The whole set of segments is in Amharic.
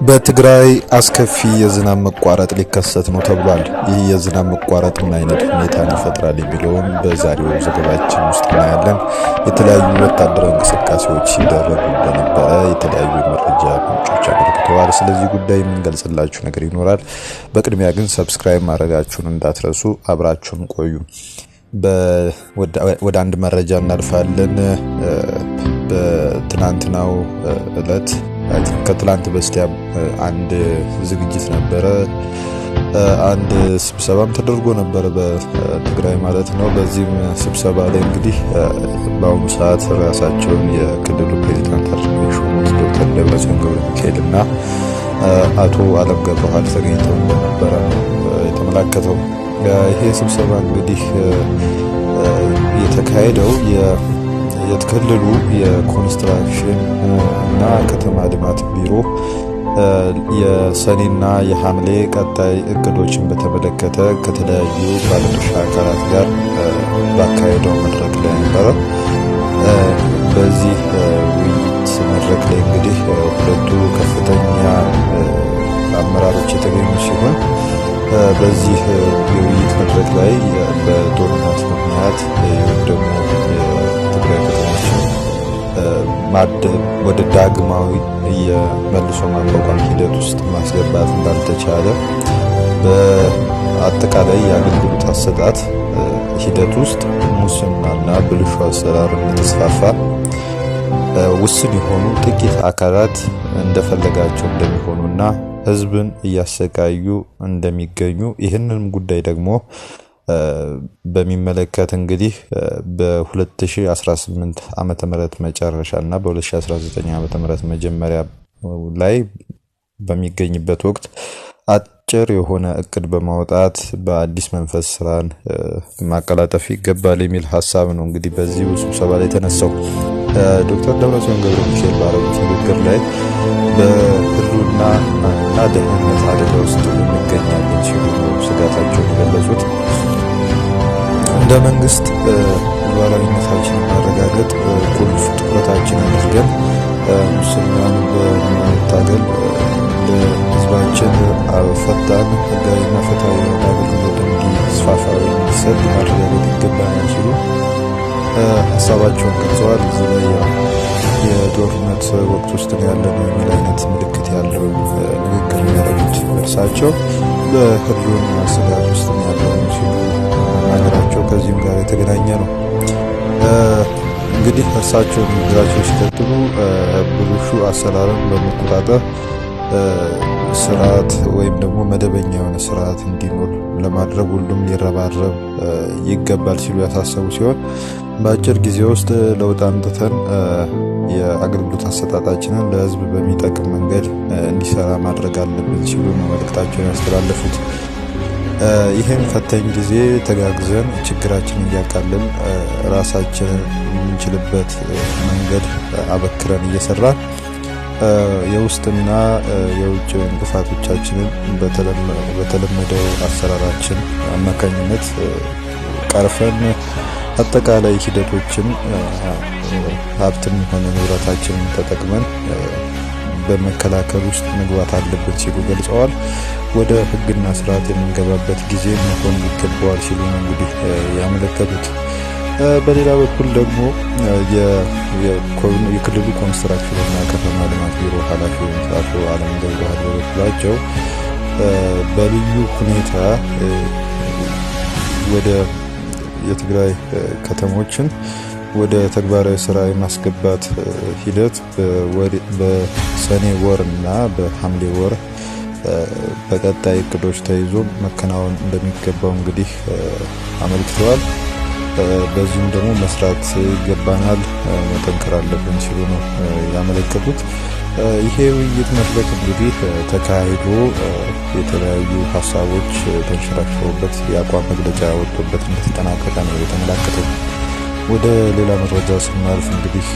በትግራይ አስከፊ የዝናብ መቋረጥ ሊከሰት ነው ተብሏል። ይህ የዝናብ መቋረጥ ምን አይነት ሁኔታን ይፈጥራል የሚለውን በዛሬው ዘገባችን ውስጥ እናያለን። የተለያዩ ወታደራዊ እንቅስቃሴዎች ሲደረጉ እንደነበረ የተለያዩ መረጃ ምንጮች አመልክተዋል። ስለዚህ ጉዳይ የምንገልጽላችሁ ነገር ይኖራል። በቅድሚያ ግን ሰብስክራይብ ማድረጋችሁን እንዳትረሱ፣ አብራችሁን ቆዩ። ወደ አንድ መረጃ እናልፋለን። በትናንትናው እለት ከትላንት በስቲያ አንድ ዝግጅት ነበረ። አንድ ስብሰባም ተደርጎ ነበረ በትግራይ ማለት ነው። በዚህም ስብሰባ ላይ እንግዲህ በአሁኑ ሰዓት ራሳቸውን የክልሉ ፕሬዚዳንት አድርገው የሾሙት ዶክተር ደብረጽዮን ገብረሚካኤል እና አቶ አለም ገብረዋህድ ተገኝተው እንደነበረ የተመላከተው። ይሄ ስብሰባ እንግዲህ የተካሄደው የክልሉ የኮንስትራክሽን እና ከተማ ልማት ቢሮ የሰኔና የሐምሌ ቀጣይ እቅዶችን በተመለከተ ከተለያዩ ባለድርሻ አካላት ጋር ባካሄደው መድረክ ላይ ነበረ። በዚህ ውይይት መድረክ ላይ እንግዲህ ሁለቱ ከፍተኛ አመራሮች የተገኙ ሲሆን በዚህ የውይይት መድረክ ላይ በጦርነት ምክንያት ደግሞ የትግራይ ከተሞችን ወደ ዳግማዊ የመልሶ ማቋቋም ሂደት ውስጥ ማስገባት እንዳልተቻለ፣ በአጠቃላይ የአገልግሎት አሰጣጥ ሂደት ውስጥ ሙስናና ብልሹ አሰራር እንደተስፋፋ፣ ውስን የሆኑ ጥቂት አካላት እንደፈለጋቸው እንደሚሆኑና ህዝብን እያሰቃዩ እንደሚገኙ፣ ይህንን ጉዳይ ደግሞ በሚመለከት እንግዲህ በ2018 ዓመተ ምህረት መጨረሻ እና በ2019 ዓመተ ምህረት መጀመሪያ ላይ በሚገኝበት ወቅት አጭር የሆነ እቅድ በማውጣት በአዲስ መንፈስ ስራን ማቀላጠፍ ይገባል የሚል ሀሳብ ነው እንግዲህ በዚህ ስብሰባ ላይ ተነሳው። ዶክተር ደብረጽዮን ገብረሚካኤል ባረጉት ንግግር ላይ በህልውና እና ደህንነት አደጋ ውስጥ እንገኛለን ሲሉ ስጋታቸውን የገለጹት። እንደ መንግስት ሉዓላዊነታችንን ማረጋገጥ ቁልፍ ትኩረታችን አድርገን ሙስናን በመታገል ለህዝባችን ፈጣን ህጋዊና ፍትሃዊ የሆነ አገልግሎት እንዲስፋፋ እንዲሰጥ ማረጋገጥ ይገባናል ሲሉ ሀሳባቸውን ገልጸዋል። እዚህ ላይ የጦርነት ወቅት ውስጥ ያለነው የሚል አይነት ምልክት ያለው ንግግር የሚያደርጉት እርሳቸው በህልውና ስጋት ውስጥ ያለው ሲሉ መናገራቸው ከዚህም ጋር የተገናኘ ነው። እንግዲህ እርሳቸው ንግግራቸው ሲቀጥሉ ብልሹ አሰራርን በመቆጣጠር ስርዓት ወይም ደግሞ መደበኛ የሆነ ስርዓት እንዲኖር ለማድረግ ሁሉም ሊረባረብ ይገባል ሲሉ ያሳሰቡ ሲሆን በአጭር ጊዜ ውስጥ ለውጥ አምጥተን የአገልግሎት አሰጣጣችንን ለህዝብ በሚጠቅም መንገድ እንዲሰራ ማድረግ አለብን ሲሉ ነው መልእክታቸውን ያስተላለፉት። ይህን ፈታኝ ጊዜ ተጋግዘን ችግራችንን እያቃለን ራሳችንን የምንችልበት መንገድ አበክረን እየሰራን የውስጥና የውጭ እንቅፋቶቻችንን በተለመደው አሰራራችን አማካኝነት ቀርፈን አጠቃላይ ሂደቶችን ሀብትም ሆነ ንብረታችንን ተጠቅመን በመከላከል ውስጥ መግባት አለብን ሲሉ ገልጸዋል። ወደ ህግና ስርዓት የምንገባበት ጊዜ መሆን ይገባዋል ሲሉ ነው እንግዲህ ያመለከቱት። በሌላ በኩል ደግሞ የክልሉ ኮንስትራክሽን እና ከተማ ልማት ቢሮ ኃላፊ አቶ አለም ገብረዋህድ በበኩላቸው በልዩ ሁኔታ ወደ የትግራይ ከተሞችን ወደ ተግባራዊ ስራ የማስገባት ሂደት በሰኔ ወር እና በሐምሌ ወር በቀጣይ እቅዶች ተይዞ መከናወን እንደሚገባው እንግዲህ አመልክተዋል። በዚሁም ደግሞ መስራት ይገባናል፣ መጠንከር አለብን ሲሉ ነው ያመለከቱት። ይሄ ውይይት መድረክ እንግዲህ ተካሂዶ የተለያዩ ሀሳቦች ተንሸራሽረውበት የአቋም መግለጫ ወጥቶበት እንደተጠናቀቀ ነው የተመላከተው። ወደ ሌላ መረጃ ስናልፍ እንግዲህ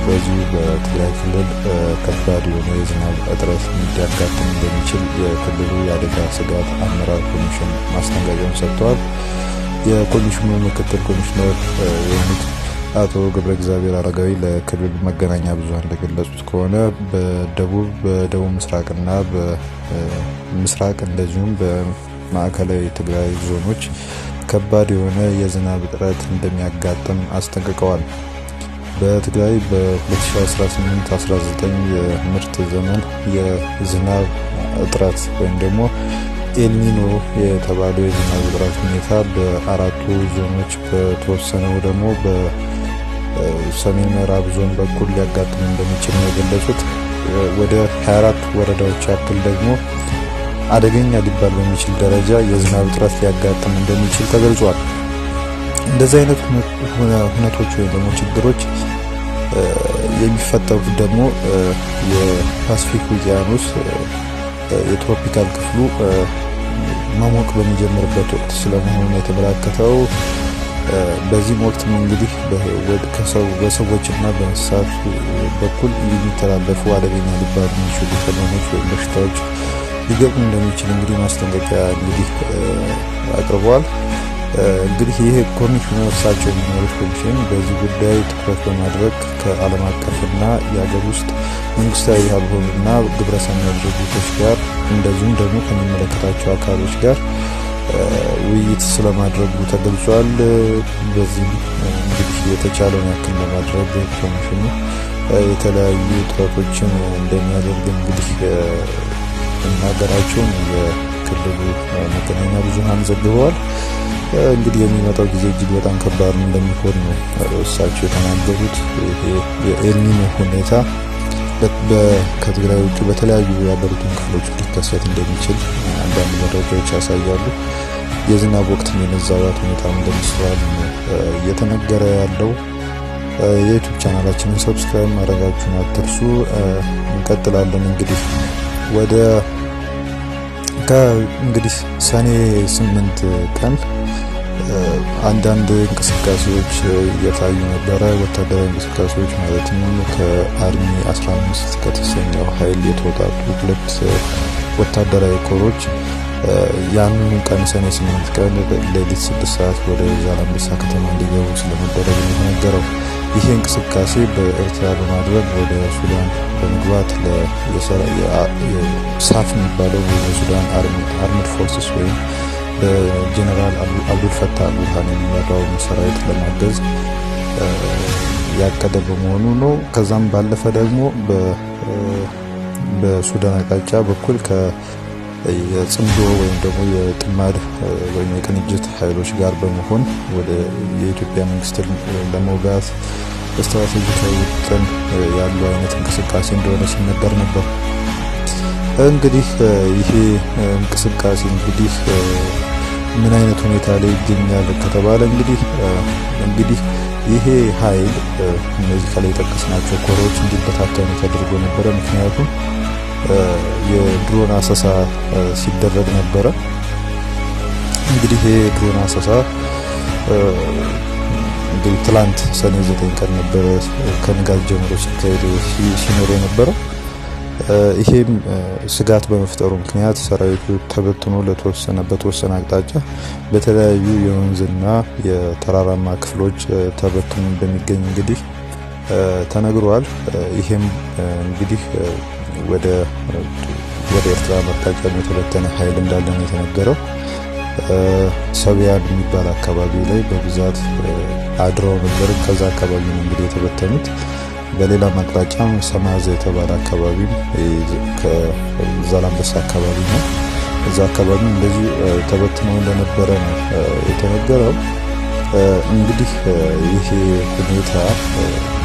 በዚሁ በትግራይ ክልል ከባድ የሆነ የዝናብ እጥረት ሊያጋጥም እንደሚችል የክልሉ የአደጋ ስጋት አመራር ኮሚሽን ማስጠንቀቂያውን ሰጥተዋል። የኮሚሽኑ ምክትል ኮሚሽነር የሆኑት አቶ ገብረ እግዚአብሔር አረጋዊ ለክልል መገናኛ ብዙሃን እንደገለጹት ከሆነ በደቡብ ምስራቅና በምስራቅ እንደዚሁም በማዕከላዊ ትግራይ ዞኖች ከባድ የሆነ የዝናብ እጥረት እንደሚያጋጥም አስጠንቅቀዋል። በትግራይ በ2018-19 የምርት ዘመን የዝናብ እጥረት ወይም ደግሞ ኤልኒኖ የተባለው የዝናብ እጥረት ሁኔታ በአራቱ ዞኖች በተወሰነው ደግሞ በሰሜን ምዕራብ ዞን በኩል ሊያጋጥም እንደሚችል ነው የገለጹት። ወደ 24 ወረዳዎች ያክል ደግሞ አደገኛ ሊባል በሚችል ደረጃ የዝናብ እጥረት ሊያጋጥም እንደሚችል ተገልጿል። እንደዚህ አይነት ሁነቶች ወይም ደግሞ ችግሮች የሚፈጠሩት ደግሞ የፓሲፊክ ውቅያኖስ የትሮፒካል ክፍሉ መሞቅ በሚጀምርበት ወቅት ስለመሆኑ የተመለከተው። በዚህም ወቅትም እንግዲህ በሰዎችና በእንስሳት በኩል የሚተላለፉ አደገኛ ሊባሉ የሚችሉ ህመሞች ወይም በሽታዎች ሊገጥሙ እንደሚችል እንግዲህ ማስጠንቀቂያ እንግዲህ አቅርበዋል። እንግዲህ ይህ ኮሚሽኑ እርሳቸው የሚመሩት ኮሚሽን በዚህ ጉዳይ ትኩረት በማድረግ ከዓለም አቀፍና የሀገር ውስጥ መንግስታዊ ያልሆኑና ግብረሰናይ ድርጅቶች ጋር እንደዚሁም ደግሞ ከሚመለከታቸው አካሎች ጋር ውይይት ስለማድረጉ ተገልጿል። በዚህም እንግዲህ የተቻለውን ያክል ለማድረግ ኮሚሽኑ የተለያዩ ጥረቶችን እንደሚያደርግ እንግዲህ መናገራቸውን የክልሉ መገናኛ ብዙሃን ዘግበዋል። እንግዲህ የሚመጣው ጊዜ እጅግ በጣም ከባድ እንደሚሆን ነው እሳቸው የተናገሩት። የኤልኒኖ ሁኔታ ከትግራይ ውጭ በተለያዩ የሀገሪቱን ክፍሎች ሊከሰት እንደሚችል አንዳንድ መረጃዎች ያሳያሉ። የዝናብ ወቅት የመዛባት ሁኔታ እንደሚስተዋል እየተነገረ ያለው። የዩቲዩብ ቻናላችንን ሰብስክራይብ ማድረጋችሁን አትርሱ። እንቀጥላለን። እንግዲህ እንግዲህ ሰኔ 8 ቀን አንዳንድ እንቅስቃሴዎች እየታዩ ነበረ። ወታደራዊ እንቅስቃሴዎች ማለትም ከአርሚ 15 ከተሰኘው ኃይል የተወጣጡ 2 ወታደራዊ ኮሮች ያንኑ ቀን ሰኔ 8 ቀን ሌሊት 6 ሰዓት ወደ ዛላንበሳ ከተማ እንዲገቡ ስለመደረግ የተነገረው። ይሄ እንቅስቃሴ በኤርትራ በማድረግ ወደ ሱዳን በመግባት ሳፍ የሚባለው የሱዳን አርምድ ፎርስስ ወይም በጀነራል አብዱልፈታህ አልቡርሃን የሚመራው ሰራዊት ለማገዝ ያቀደ በመሆኑ ነው። ከዛም ባለፈ ደግሞ በሱዳን አቅጣጫ በኩል የጽምዶ ወይም ደግሞ የጥማድ ወይም የቅንጅት ኃይሎች ጋር በመሆን ወደ የኢትዮጵያ መንግስትን ለመውጋት ስትራቴጂካዊ ውጥን ያለው አይነት እንቅስቃሴ እንደሆነ ሲነገር ነበር። እንግዲህ ይሄ እንቅስቃሴ እንግዲህ ምን አይነት ሁኔታ ላይ ይገኛል ከተባለ እንግዲህ ይሄ ኃይል እነዚህ ከላይ የጠቀስናቸው ኮሮች እንዲበታተኑ ተደርጎ ነበረ። ምክንያቱም የድሮን አሰሳ ሲደረግ ነበረ። እንግዲህ ይሄ ድሮን አሰሳ እንግዲህ ትላንት ሰኔ 9 ቀን ነበረ ከንጋት ጀምሮ ሲካሄድ ሲኖር የነበረው። ይሄም ስጋት በመፍጠሩ ምክንያት ሰራዊቱ ተበትኖ በተወሰነ አቅጣጫ በተለያዩ የወንዝና የተራራማ ክፍሎች ተበትኖ እንደሚገኝ እንግዲህ ተነግሯል። ይሄም እንግዲህ ወደ ኤርትራ አቅጣጫ የተበተነ ኃይል እንዳለ ነው የተነገረው። ሰቢያን የሚባል አካባቢ ላይ በብዛት አድረው ነበር። ከዛ አካባቢ ነው እንግዲህ የተበተኑት። በሌላ አቅጣጫም ሰማዘ የተባለ አካባቢ ከዛላንበሳ አካባቢ ነው። እዛ አካባቢ እንደዚህ ተበትነው እንደነበረ ነው የተነገረው። እንግዲህ ይሄ ሁኔታ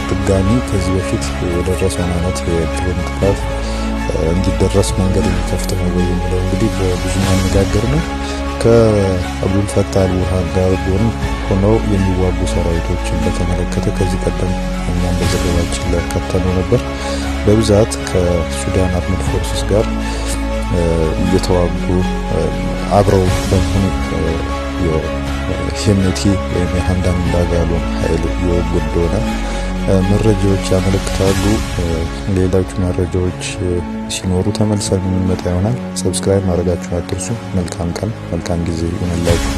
ድጋሚ ከዚህ በፊት የደረሰውን አይነት የድሮን ጥቃት እንዲደረስ መንገድ የሚከፍት ነው ወይ የሚለው እንግዲህ በብዙ ማነጋገር ነው። ከአብዱልፈታህ አልቡርሃን ጋር ጎን ሆነው የሚዋጉ ሰራዊቶችን በተመለከተ ከዚህ ቀደም እኛ በዘገባችን ላይ ከተነው ነበር። በብዛት ከሱዳን አርምድ ፎርስስ ጋር እየተዋጉ አብረው በመሆን የሄሜቲ ወይም የሀምዳን ዳጋሎን ኃይል እየወጉ እንደሆነ መረጃዎች ያመለክታሉ። ሌሎች መረጃዎች ሲኖሩ ተመልሰን የምንመጣ ይሆናል። ሰብስክራይብ ማድረጋችሁን አትርሱ። መልካም ቀን፣ መልካም ጊዜ ይሁንላችሁ።